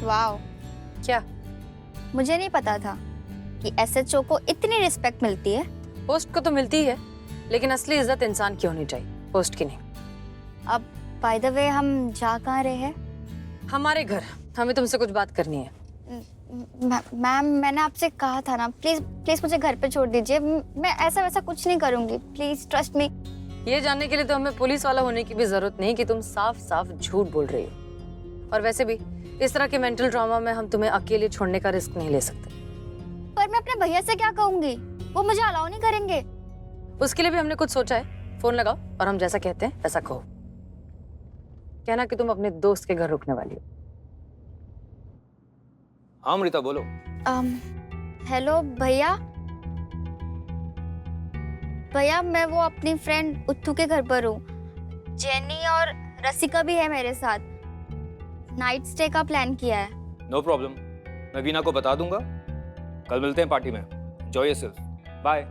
Wow, क्या? मुझे नहीं पता था कि एसएचओ को इतनी रिस्पेक्ट मिलती है। पोस्ट को तो मिलती है, लेकिन असली इज्जत इंसान की होनी चाहिए, पोस्ट की नहीं। अब बाय द वे हम जा कहाँ रहे हैं? हमारे घर। हमें तुमसे कुछ बात करनी है। मैम, मैंने आपसे कहा था ना, प्लीज प्लीज मुझे घर पे छोड़ दीजिए। मैं ऐसा वैसा कुछ नहीं करूंगी, प्लीज ट्रस्ट मी। ये जानने के लिए तो हमें पुलिस वाला होने की भी जरूरत नहीं कि तुम साफ साफ झूठ बोल रही हो। और वैसे भी इस तरह के मेंटल ट्रॉमा में हम तुम्हें अकेले छोड़ने का रिस्क नहीं ले सकते। पर मैं अपने भैया से क्या कहूंगी? वो मुझे अलाउ नहीं करेंगे। उसके लिए भी हमने कुछ सोचा है। फोन लगाओ और हम जैसा कहते हैं वैसा कहो। कहना कि तुम अपने दोस्त के घर रुकने वाली हो। हाँ अमृता बोलो। हेलो भैया। भैया, मैं वो अपनी फ्रेंड उत्थू के घर पर हूँ। जेनी और रसिका भी है मेरे साथ। नाइट स्टे का प्लान किया है। नो प्रॉब्लम, मैं वीना को बता दूंगा। कल मिलते हैं पार्टी में। Enjoy yourself. बाय।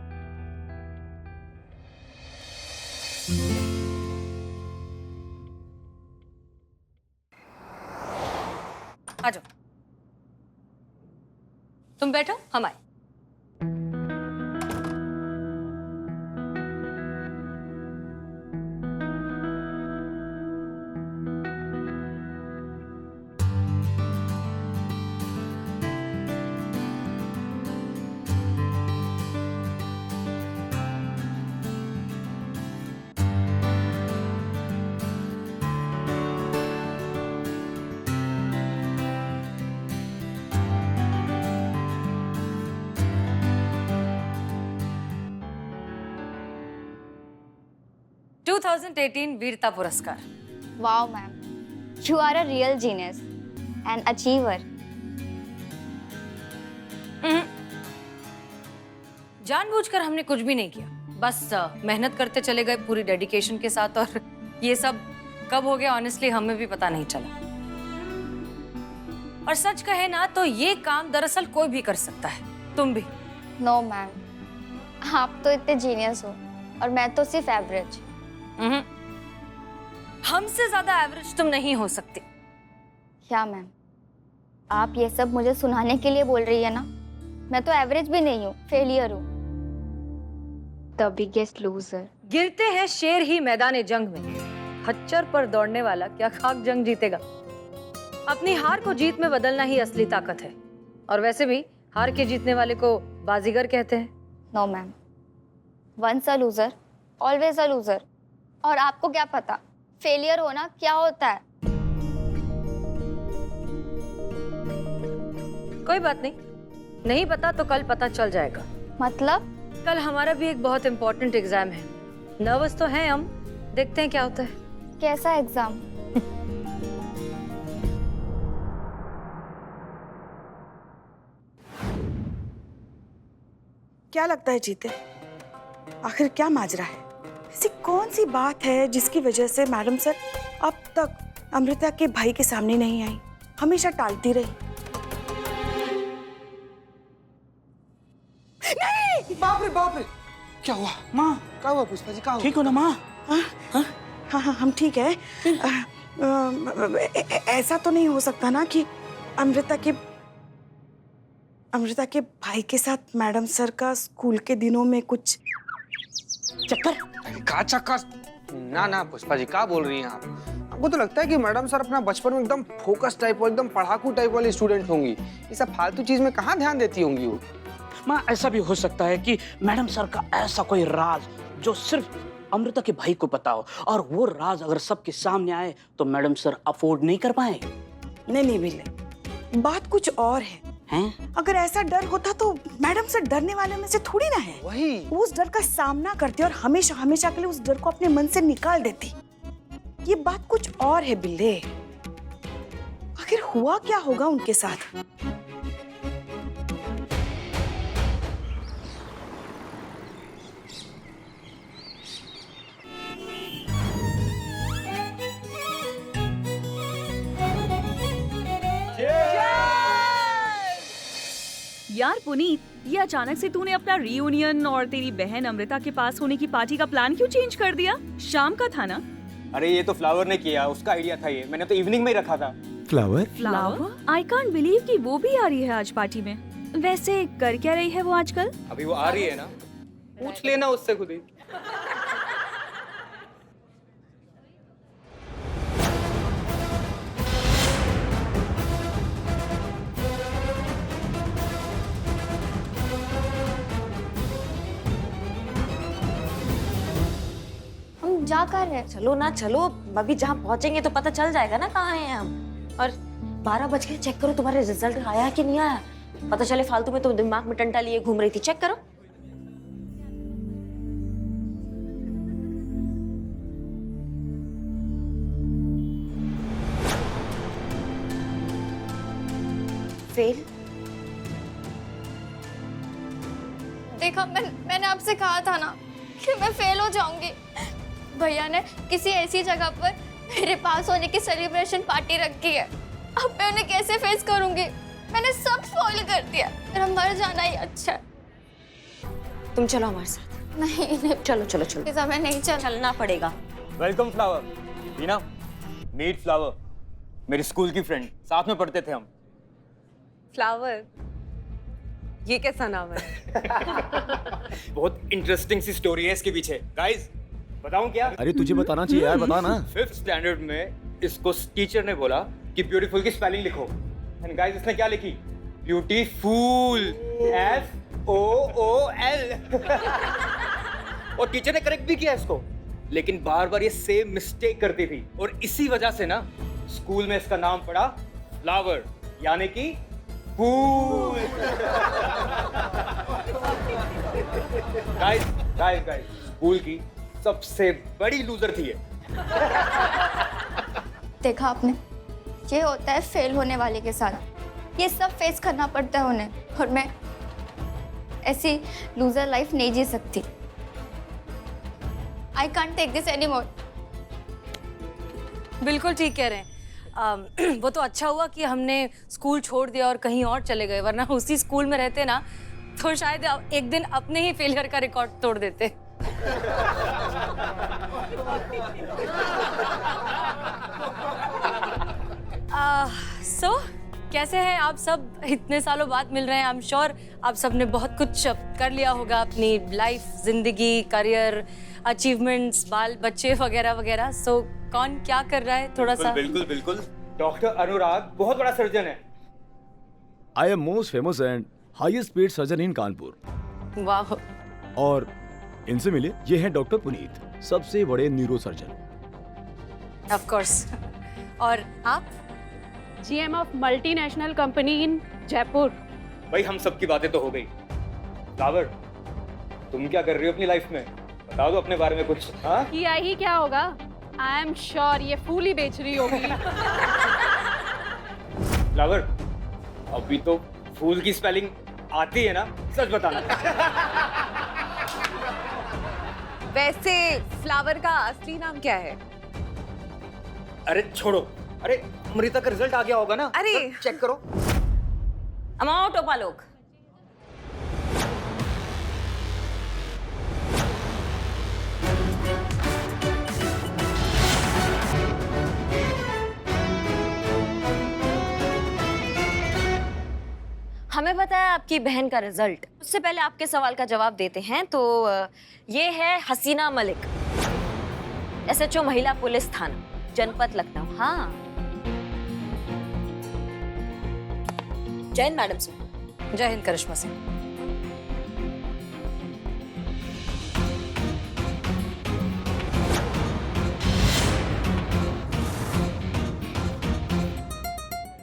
आ जाओ, तुम बैठो, हम आए। टू 2018 वीरता पुरस्कार। Wow ma'am, you are a real genius and achiever. जानबूझकर हमने कुछ भी नहीं किया, बस मेहनत करते चले गए पूरी डेडिकेशन के साथ। और ये सब कब हो गया ऑनेस्टली हमें भी पता नहीं चला। और सच कहे ना तो ये काम दरअसल कोई भी कर सकता है, तुम भी। नो मैम, आप तो इतने जीनियस हो और मैं तो सिर्फ एवरेज। हमसे ज्यादा एवरेज तुम नहीं हो सकती। क्या मैम, आप ये सब मुझे सुनाने के लिए बोल रही है ना? मैं तो एवरेज भी नहीं हूँ, फेलियर हूँ। The biggest loser. गिरते हैं शेर ही मैदान जंग में, खच्चर पर दौड़ने वाला क्या खाक जंग जीतेगा। अपनी हार को जीत में बदलना ही असली ताकत है। और वैसे भी हार के जीतने वाले को बाजीगर कहते हैं। No ma'am, once a loser always a loser. और आपको क्या पता फेलियर होना क्या होता है? कोई बात नहीं, नहीं पता तो कल पता चल जाएगा। मतलब? कल हमारा भी एक बहुत इंपॉर्टेंट एग्जाम है। नर्वस तो हैं हम, देखते हैं क्या होता है। कैसा एग्जाम? क्या लगता है जीते, आखिर क्या माजरा है? ऐसी कौन सी बात है जिसकी वजह से मैडम सर अब तक अमृता के भाई के सामने नहीं आई, हमेशा टालती रही? नहीं! बाप रे, क्या हुआ माँ? क्या हुआ पुष्पा जी? क्या हुआ? ठीक हो ना माँ? हाँ, हम ठीक है। ऐसा तो नहीं हो सकता ना कि अमृता के भाई के साथ मैडम सर का स्कूल के दिनों में कुछ चक्कर? का चक्कर? ना पुष्पा जी, क्या बोल रही हैं आप? आपको तो लगता है कि मैडम सर अपना बचपन में एकदम फोकस टाइप और एकदम पढ़ाकू टाइप वाली स्टूडेंट होंगी? ये सब फालतू चीज में कहाँ ध्यान देती होंगी वो? माँ, ऐसा भी हो सकता है कि मैडम सर का ऐसा कोई राज जो सिर्फ अमृता के भाई को पता हो, और वो राज अगर सबके सामने आए तो मैडम सर अफोर्ड नहीं कर पाए। नहीं बिल्ले, बात कुछ और है। हैं? अगर ऐसा डर होता तो मैडम से डरने वाले में से थोड़ी ना है। वही वो उस डर का सामना करती और हमेशा हमेशा के लिए उस डर को अपने मन से निकाल देती। ये बात कुछ और है बिल्ले। आखिर हुआ क्या होगा उनके साथ? यार पुनीत, ये अचानक से तूने अपना रीयूनियन और तेरी बहन अमृता के पास होने की पार्टी का प्लान क्यों चेंज कर दिया? शाम का था ना? अरे ये तो फ्लावर ने किया, उसका आइडिया था ये। मैंने तो इवनिंग में ही रखा था। Flower? Flower? I can't believe कि वो भी आ रही है आज पार्टी में। वैसे कर क्या रही है वो आजकल? अभी वो आ रही है ना, पूछ लेना उससे खुद ही। हम जा कर रहे हैं। चलो ना, चलो। अभी जहाँ पहुंचेंगे तो पता चल जाएगा ना कहाँ हैं हम। और 12 बज गए, चेक करो तुम्हारे रिजल्ट आया है कि नहीं आया। पता चले फालतू में तुम दिमाग में टंटा लिए घूम रही थी। चेक करो। फेल? देखा, मैंने आपसे कहा था ना कि मैं फेल हो जाऊंगी। भैया ने किसी ऐसी जगह पर मेरे पास होने की सेलिब्रेशन पार्टी रखी है। अब मैं उन्हें कैसे फेस करूंगी? मैंने सब स्पॉइल कर दिया। मेरा मर जाना ही अच्छा है। तुम चलो हमारे साथ। नहीं, चलो चलो चलो। पिज़्ज़ा मैं नहीं चलना पड़ेगा। Welcome Flower. Reena, meet Flower, मेरी स्कूल की फ्रेंड, साथ में पढ़ते थे हम। फ्लावर, ये कैसा नाम है? बहुत इंटरेस्टिंग सी स्टोरी है इसके पीछे। गाइस, बताऊं क्या? अरे तुझे बताना चाहिए यार, बता ना। 5th स्टैंडर्ड में इसको टीचर ने बोला कि ब्यूटीफुल की स्पेलिंग लिखो। एंड गाइस, इसने क्या लिखी? Beautiful, FOOL। और टीचर ने करेक्ट भी किया इसको, लेकिन बार बार ये सेम मिस्टेक करती थी और इसी वजह से ना स्कूल में इसका नाम पड़ा फ्लावर, यानी कि फूल। गाइस, स्कूल की सबसे बड़ी लूजर थी ये। देखा आपने, ये होता है फेल होने वाले के साथ। ये सब फेस करना पड़ता है उन्हें, और मैं ऐसी लूजर लाइफ नहीं जी सकती। I can't take this any more. बिल्कुल ठीक कह रहे हैं। वो तो अच्छा हुआ कि हमने स्कूल छोड़ दिया और कहीं और चले गए, वरना उसी स्कूल में रहते ना तो शायद एक दिन अपने ही फेलियर का रिकॉर्ड तोड़ देते। सो कैसे हैं आप सब? इतने सालों बाद मिल रहे हैं। आई एम श्योर आप सब ने बहुत कुछ कर लिया होगा अपनी लाइफ, जिंदगी, करियर, अचीवमेंट्स, बाल बच्चे वगैरह वगैरह। सो कौन क्या कर रहा है थोड़ा सा? बिल्कुल। डॉक्टर अनुराग बहुत बड़ा सर्जन है। I am most famous and highest paid surgeon इन कानपुर। वाह। और इनसे मिले, ये हैं डॉक्टर पुनीत, सबसे बड़े न्यूरो सर्जन। Of course. और आप? GM ऑफ मल्टीनेशनल कंपनी इन जयपुर। भाई, हम सब की बातें तो हो गई। फ्लावर, तुम क्या कर रही हो अपनी लाइफ में? बता दो अपने बारे में कुछ। हाँ, किया ही क्या होगा? आई एम श्योर ये फूल ही बेच रही होगी। फ्लावर, अभी तो फूल की स्पेलिंग आती है ना? सच बताना। वैसे फ्लावर का असली नाम क्या है? अरे छोड़ो। अरे, अमृता का रिजल्ट आ गया होगा ना? अरे चेक करो। अमाओ टोपा लोग। हमें पता है आपकी बहन का रिजल्ट। उससे पहले आपके सवाल का जवाब देते हैं। तो ये है हसीना मलिक, SHO महिला पुलिस थाना, जनपद लखनऊ। हाँ, जय हिंद मैडम सिंह। जय हिंद करिश्मा सिंह।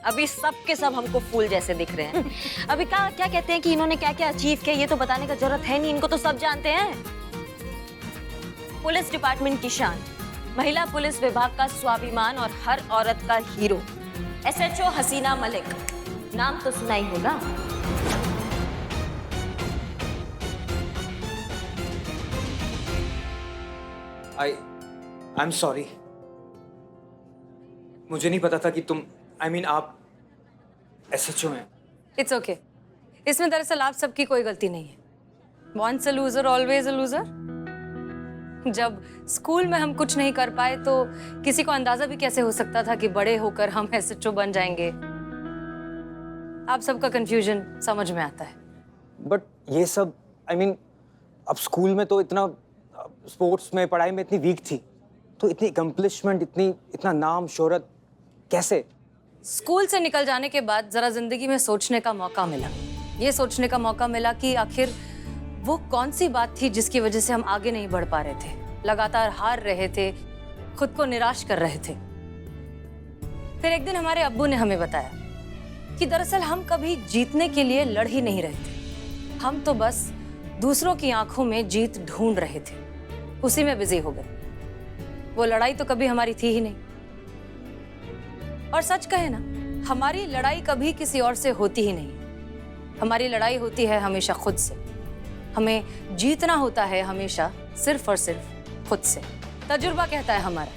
अभी सब के सब हमको फूल जैसे दिख रहे हैं। अभी क्या कहते हैं कि इन्होंने क्या क्या अचीव किया, ये तो बताने का जरूरत है नहीं, इनको तो सब जानते हैं। पुलिस डिपार्टमेंट की शान, महिला पुलिस विभाग का स्वाभिमान और हर औरत का हीरो, SHO हसीना मलिक। नाम तो सुना ही होगा। I am sorry. मुझे नहीं पता था कि तुम, आप SHO हैं। It's okay. इसमें दरअसल आप सबकी कोई गलती नहीं है। Once a loser always a loser. जब स्कूल में हम कुछ नहीं कर पाए तो किसी को अंदाजा भी कैसे हो सकता था कि बड़े होकर हम एसएचओ बन जाएंगे। आप सबका कंफ्यूजन समझ में आता है। बट ये सब I mean, अब स्कूल में तो इतना स्पोर्ट्स में पढ़ाई में इतनी वीक थी, तो इतनी अकम्पलिशमेंट, इतना नाम शोहरत कैसे? स्कूल से निकल जाने के बाद जरा जिंदगी में सोचने का मौका मिला। ये सोचने का मौका मिला कि आखिर वो कौन सी बात थी जिसकी वजह से हम आगे नहीं बढ़ पा रहे थे, लगातार हार रहे थे, खुद को निराश कर रहे थे। फिर एक दिन हमारे अब्बू ने हमें बताया कि दरअसल हम कभी जीतने के लिए लड़ ही नहीं रहे थे, हम तो बस दूसरों की आंखों में जीत ढूंढ रहे थे, उसी में बिजी हो गए। वो लड़ाई तो कभी हमारी थी ही नहीं। और सच कहे ना, हमारी लड़ाई कभी किसी और से होती ही नहीं। हमारी लड़ाई होती है हमेशा खुद से। हमें जीतना होता है हमेशा सिर्फ और सिर्फ खुद से। तजुर्बा कहता है हमारा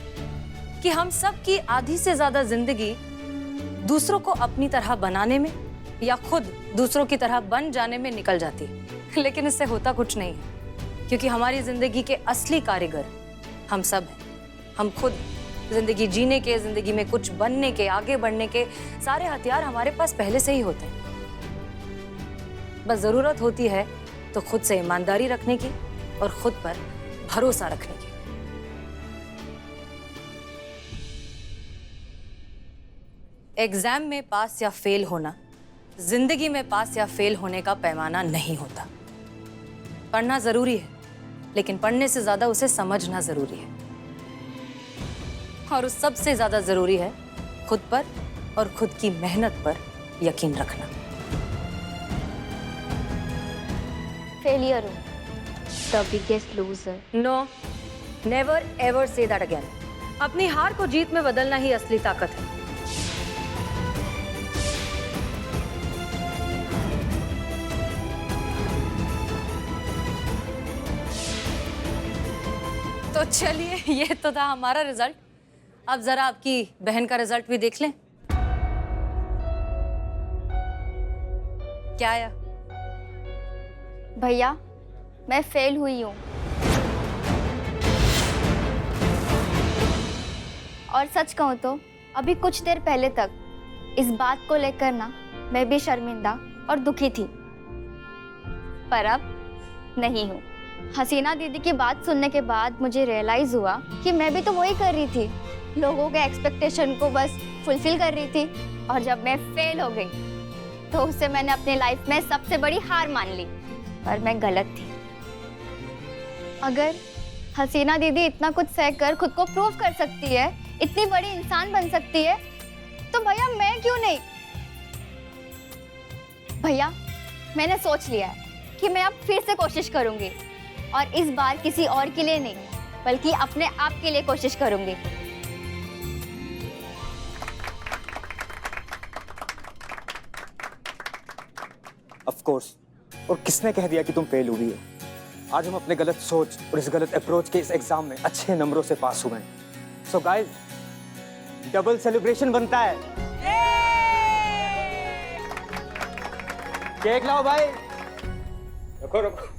कि हम सब की आधी से ज्यादा जिंदगी दूसरों को अपनी तरह बनाने में या खुद दूसरों की तरह बन जाने में निकल जाती है। लेकिन इससे होता कुछ नहीं है, क्योंकि हमारी जिंदगी के असली कारीगर हम सब हैं। हम खुद जिंदगी जीने के, जिंदगी में कुछ बनने के, आगे बढ़ने के सारे हथियार हमारे पास पहले से ही होते हैं। बस जरूरत होती है तो खुद से ईमानदारी रखने की और खुद पर भरोसा रखने की। एग्जाम में पास या फेल होना जिंदगी में पास या फेल होने का पैमाना नहीं होता। पढ़ना जरूरी है, लेकिन पढ़ने से ज्यादा उसे समझना जरूरी है। और उस सबसे ज्यादा जरूरी है खुद पर और खुद की मेहनत पर यकीन रखना। फेलियर हूँ, the biggest loser. No, never ever say that again. अपनी हार को जीत में बदलना ही असली ताकत है। तो चलिए, ये तो था हमारा रिजल्ट। अब जरा आपकी बहन का रिजल्ट भी देख लें। क्या आया? भैया, मैं फेल हुई हूँ। और सच कहूँ तो अभी कुछ देर पहले तक इस बात को लेकर ना मैं भी शर्मिंदा और दुखी थी, पर अब नहीं हूँ। हसीना दीदी की बात सुनने के बाद मुझे रियलाइज हुआ कि मैं भी तो वही कर रही थी, लोगों के एक्सपेक्टेशन को बस फुलफिल कर रही थी। और जब मैं फेल हो गई तो उससे मैंने अपनी लाइफ में सबसे बड़ी हार मान ली, पर मैं गलत थी। अगर हसीना दीदी इतना कुछ सहकर खुद को प्रूव कर सकती है, इतनी बड़ी इंसान बन सकती है, तो भैया मैं क्यों नहीं? भैया, मैंने सोच लिया है कि मैं अब फिर से कोशिश करूंगी, और इस बार किसी और के लिए नहीं बल्कि अपने आप के लिए कोशिश करूंगी। Of course. और किसने कह दिया कि तुम फेल हुई हो? आज हम अपने गलत सोच और इस गलत अप्रोच के इस एग्जाम में अच्छे नंबरों से पास हुए हैं। सो गाइस, डबल सेलिब्रेशन बनता है। केक लाओ भाई। रखो रखो।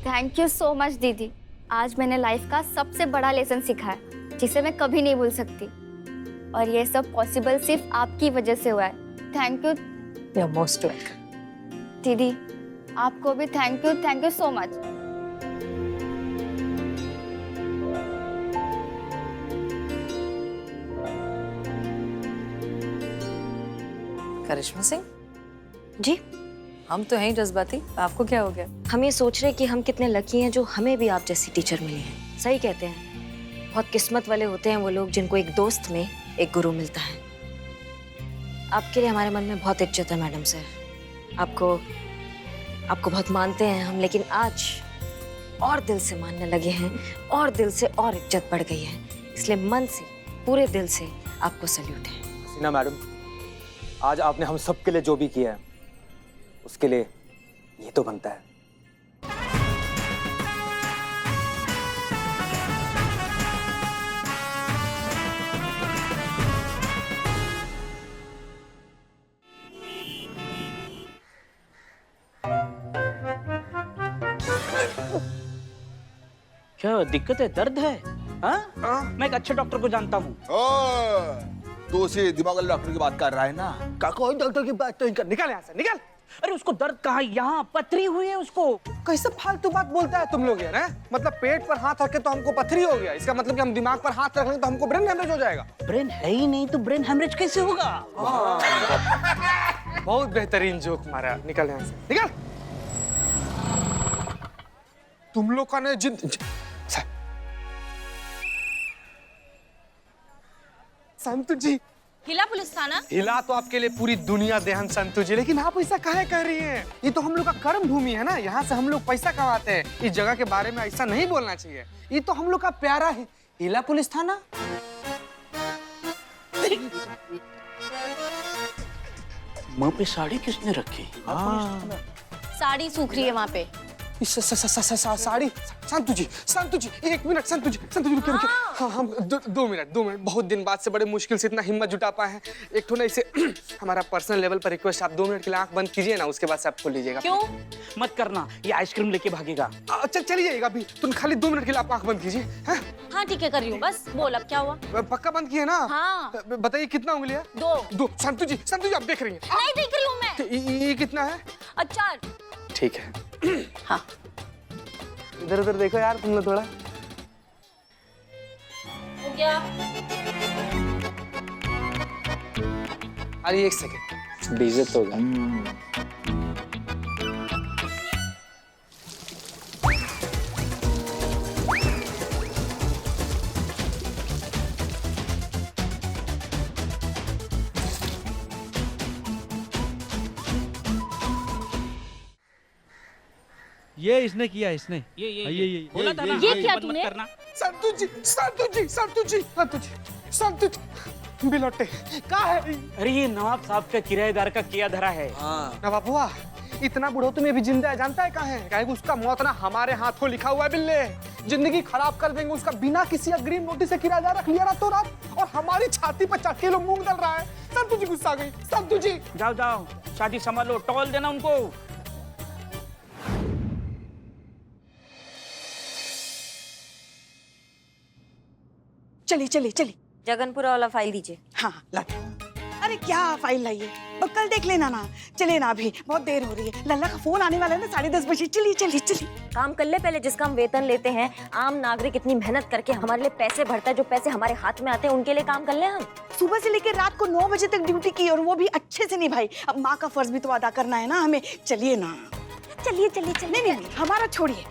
थैंक यू सो मच दीदी। आज मैंने लाइफ का सबसे बड़ा लेसन सीखा है, जिसे मैं कभी नहीं भूल सकती। और ये सब पॉसिबल सिर्फ आपकी वजह से हुआ है। Thank you. You are most welcome. दीदी, आपको भी thank you so much. Karishma Singh ji, हम तो हैं जज्बाती, आपको क्या हो गया? हम ये सोच रहे कि हम कितने लकी हैं जो हमें भी आप जैसी टीचर मिली है। सही कहते हैं, बहुत किस्मत वाले होते हैं वो लोग जिनको एक दोस्त में एक गुरु मिलता है। आपके लिए हमारे मन में बहुत इज्जत है मैडम सर। आपको आपको बहुत मानते हैं हम, लेकिन आज और दिल से मानने लगे हैं और दिल से और इज्जत बढ़ गई है, इसलिए मन से पूरे दिल से आपको सल्यूट है। हसीना मैडम, आज आपने हम सबके लिए जो भी किया है उसके लिए ये तो बनता है। क्या दिक्कत है, दर्द है? हाँ? मैं एक अच्छे डॉक्टर को जानता हूँ। तो उसी दिमाग वाले डॉक्टर की बात कर रहा है ना? कोई डॉक्टर की बात तो नहीं कर, निकल यहाँ से, निकल। अरे उसको दर्द कहाँ, यहाँ पथरी हुई है उसको। कैसे फालतू बात बोलता है तुम लोग यार, हैं? मतलब पेट पर हाथ रखे तो हमको पथरी हो गया, इसका मतलब कि हम दिमाग पर हाथ रख लें तो हमको ब्रेन हेमरेज हो जाएगा। ब्रेन है ही नहीं तो ब्रेन हेमरेज कैसे होगा? बहुत बेहतरीन जोक मारा, निकल यहाँ से, निकल। तुम लोग का ने संतु जी। हिला पुलिस थाना? हिला तो आपके लिए पूरी दुनिया देहन संतु जी, लेकिन आप ऐसा काहे कर रही हैं? ये तो हम लोग का कर्म भूमि है ना, यहाँ से हम लोग पैसा कमाते हैं। इस जगह के बारे में ऐसा नहीं बोलना चाहिए, ये तो हम लोग का प्यारा है हिला पुलिस थाना। मुंह पे साड़ी किसने रखी? साड़ी सूख रही है वहाँ पे। साड़ी। संतु जी एक मिनट, संतु जी रुकिए। हाँ हम दो मिनट बहुत दिन बाद से बड़े मुश्किल से इतना हिम्मत जुटा पाए हैं। एक तो ना इसे हमारा पर्सनल लेवल पर रिक्वेस्ट, आप 2 मिनट के लिए आंख बंद कीजिए ना, उसके बाद से आप खोल लीजिएगा। क्यों? मत करना, ये आइसक्रीम लेके भागेगा। अच्छा चली जाइएगा अभी, तुम खाली 2 मिनट के लिए आप आंख बंद कीजिए। हाँ ठीक है, कर रही हूँ, बस बोल अब क्या हुआ? पक्का बंद किए ना? हाँ। बताइए कितना उंगलियां? 2। संतु जी आप देख रही हैं? नहीं देख रही हूँ मैं। ये कितना है? 4। ठीक है। हाँ। इधर देखो यार तुम लोग थोड़ा। हो गया। अरे 1 सेकंड, बेइज्जत हो गया। ये इसने किया, इसने ये बोला था ना, ये किया तूने? संतु जी बिलोटे कहाँ है? अरे ये नवाब साहब का किराएदार का किया धरा है। नवाब हुआ इतना बुढ़ोतू में भी जिंदा है, जानता है कहाँ है? कहे उसका मौत ना हमारे हाथों लिखा हुआ है बिल्ले, जिंदगी खराब कर देंगे उसका। बिना किसी अग्रिम नोटिस से किराएदार रख लिया रातों रात, और हमारी छाती पर चढ़ के लोग मूंग डल रहा है। संतु जी गुस्सा गई। संतु जी जाओ शादी संभालो, टॉल देना उनको। चली। जगनपुरा वाला फाइल दीजिए। हाँ ला। अरे क्या फाइल लाइए, कल देख लेना ना। चले ना, अभी बहुत देर हो रही है। लल्ला का फोन आने वाला है ना 10:30 बजे। चली। काम कर ले पहले, जिसका हम वेतन लेते हैं। आम नागरिक इतनी मेहनत करके हमारे लिए पैसे भरता है, जो पैसे हमारे हाथ में आते हैं उनके लिए काम कर ले हम। सुबह से लेकर रात को 9 बजे तक ड्यूटी की, और वो भी अच्छे से निभाई। अब माँ का फर्ज भी तो अदा करना है ना हमें। चलिए ना। चलिए। नहीं, हमारा छोड़िए।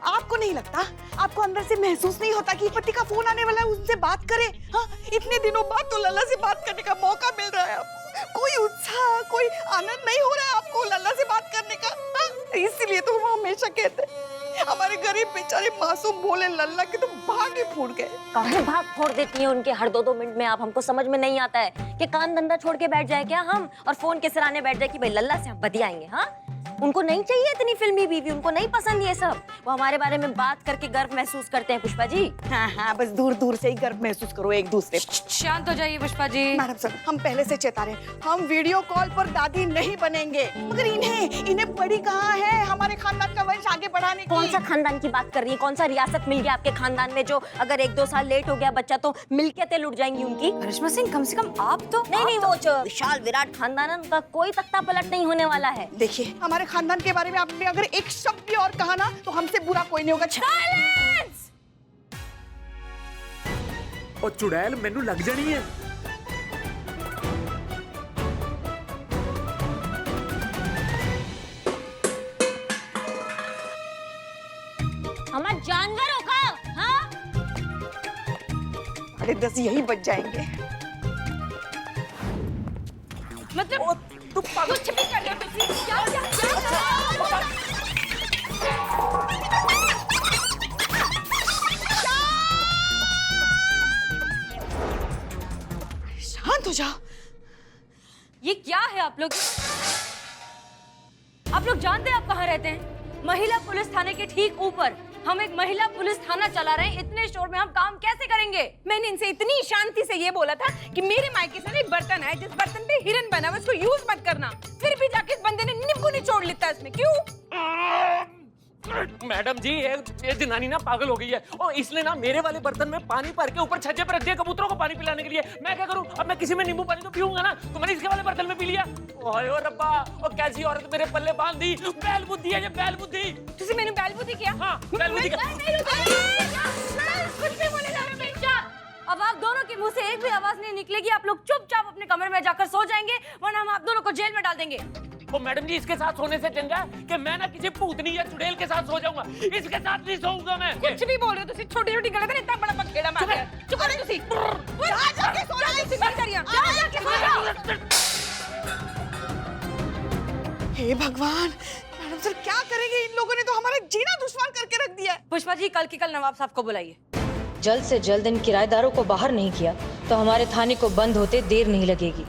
आपको नहीं लगता, आपको अंदर से महसूस नहीं होता कि पति का फोन आने वाला है, उनसे बात करें? हाँ, इतने दिनों बाद तो लल्ला से बात करने का मौका मिल रहा है आपको। कोई उत्साह, कोई आनंद नहीं हो रहा है आपको लल्ला से बात करने का? हाँ? इसीलिए तो हम हमेशा कहते हैं, हमारे गरीब बेचारे मासूम भोले लल्ला के तो भाग ही फूट गए। कहाँ भाग फोड़ देती है उनके हर 2-2 मिनट में आप? हमको समझ में नहीं आता है कि काम धंधा छोड़ के बैठ जाए क्या हम, और फोन के सिराने बैठ जाए कि भाई लल्ला से हम बतियाएंगे। हाँ, उनको नहीं चाहिए इतनी फिल्मी बीवी, उनको नहीं पसंद ये सब। वो हमारे बारे में बात करके गर्व महसूस करते हैं पुष्पा जी। हाँ, बस दूर से ही गर्व महसूस करो एक दूसरे। शांत हो जाइए पुष्पा जी। मैडम सर, हम पहले से चेता रहे, हम वीडियो कॉल पर दादी नहीं बनेंगे। मगर इन्हें बड़ी कहाँ है हमारे खानदान का वंश आगे बढ़ाने की? कौन सा खानदान की बात कर रही है? कौन सा रियासत मिल गया आपके खानदान में, जो अगर 1-2 साल लेट हो गया बच्चा तो मिल्कियतें लुट जाएंगी उनकी? करिश्मा सिंह, कम से कम आप तो नहीं, वो जो विशाल विराट खानदान है उनका कोई तख्ता पलट नहीं होने वाला है। देखिए, हमारे खानदान के बारे में आपने अगर एक शब्द भी और कहा ना तो हमसे बुरा कोई नहीं होगा। साइलेंस! ओ चुड़ैल, मैनू लग जानी है। हमारे जानवरों का, हाँ? 10 यही बच जाएंगे। मतलब कुछ भी कर लो, क्या शांत हो जाओ। ये क्या है आप लोग जानते हैं आप कहाँ रहते हैं? महिला पुलिस थाने के ठीक ऊपर। हम एक महिला पुलिस थाना चला रहे हैं, इतने शोर में हम काम कैसे करेंगे? मैंने इनसे इतनी शांति से ये बोला था कि मेरे मायके से एक बर्तन है जिस बर्तन पे हिरन बना हुआ, उसको यूज मत करना। फिर भी जाके इस बंदे ने नींबू निचोड़ लेता है इसमें, क्यों? मैडम जी ये जनानी ना पागल हो गई है और इसने ना मेरे वाले बर्तन में पानी भर के ऊपर छज्जे पर रख दिया कबूतरों को पानी पिलाने के लिए। मैं क्या करूं? अब मैं किसी में नींबू पानी तो पीऊंगा ना, तो मैंने इसके वाले बर्तन में पी लिया। ओए ओ रब्बा, और कैसी औरत मेरे पल्ले बांध दी। बैल बुद्धि है ये, बैल बुद्धि। तुझे मैंने बैल बुद्धि किया? हाँ, बैल बुद्धि किया। कुछ भी बोले जा रहे हैं बेइज्जत। अब आप दोनों के मुंह से एक भी आवाज नहीं निकलेगी। आप लोग चुपचाप अपने कमरे में जाकर सो जाएंगे, वरना हम आप दोनों को जेल में डाल देंगे। ओ मैडम जी, इसके साथ सोने से चंगा है कि मैं ना किसी भूतनी या चुड़ैल के साथ सो जाऊंगा। इसके साथ नहीं सोऊंगा मैं। कुछ भी बोल रहे हो तुसी, छोटी-छोटी गलत है, इतना बड़ा बखेड़ा मार दिया। चुप रहो तुसी। जा जाके सो जा तुसी, बंद करिए। जा जाके सो जाओ। हे भगवान, मैडम सर क्या करेंगे? इन लोगों ने तो हमारा जीना दुश्वार करके रख दिया है। पुष्पा जी, कल की कल नवाब साहब को बुलाइए। जल्द से जल्द इन किराएदारों को बाहर नहीं किया तो हमारे थाने को बंद होते देर नहीं लगेगी।